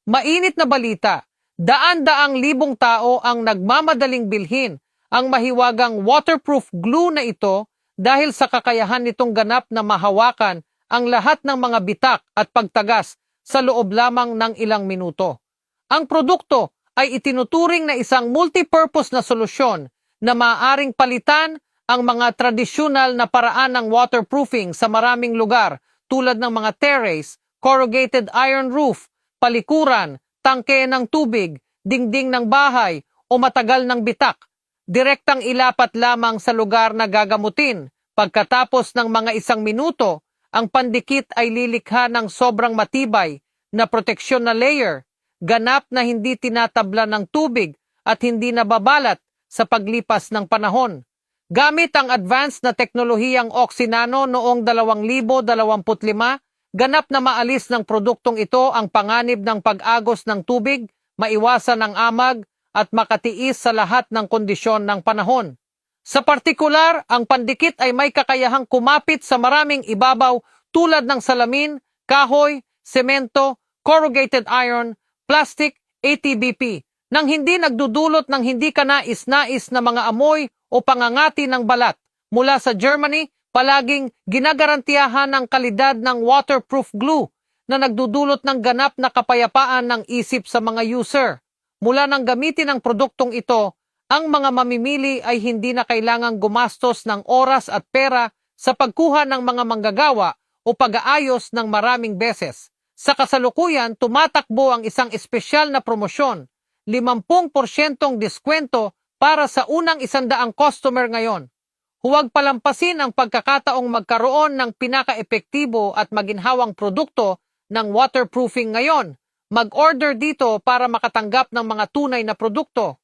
Mainit na balita, daan-daang libong tao ang nagmamadaling bilhin ang mahiwagang waterproof glue na ito dahil sa kakayahan nitong ganap na mahawakan ang lahat ng mga bitak at pagtagas sa loob lamang ng ilang minuto. Ang produkto ay itinuturing na isang multipurpose na solusyon na maaaring palitan ang mga tradisyonal na paraan ng waterproofing sa maraming lugar tulad ng mga terrace, corrugated iron roof, palikuran, tangke ng tubig, dingding ng bahay o matagal ng bitak. Direktang ilapat lamang sa lugar na gagamutin. Pagkatapos ng mga isang minuto, ang pandikit ay lilikha ng sobrang matibay na proteksyon na layer, ganap na hindi tinatabla ng tubig at hindi nababalat sa paglipas ng panahon. Gamit ang advanced na teknolohiyang Oxinano noong 2025, ganap na maalis ng produktong ito ang panganib ng pag-agos ng tubig, maiwasan ang amag, at makatiis sa lahat ng kondisyon ng panahon. Sa partikular, ang pandikit ay may kakayahang kumapit sa maraming ibabaw tulad ng salamin, kahoy, semento, corrugated iron, plastic, ATBP, nang hindi nagdudulot ng hindi kanais-nais na mga amoy o pangangati ng balat. Mula sa Germany, palaging ginagarantiyahan ang kalidad ng waterproof glue na nagdudulot ng ganap na kapayapaan ng isip sa mga user. Mula nang gamitin ang produktong ito, ang mga mamimili ay hindi na kailangang gumastos ng oras at pera sa pagkuha ng mga manggagawa o pag-aayos ng maraming beses. Sa kasalukuyan, tumatakbo ang isang espesyal na promosyon, 50% diskwento para sa unang 100 customer ngayon. Huwag palampasin ang pagkakataong magkaroon ng pinaka-epektibo at maginhawang produkto ng waterproofing ngayon. Mag-order dito para makatanggap ng mga tunay na produkto.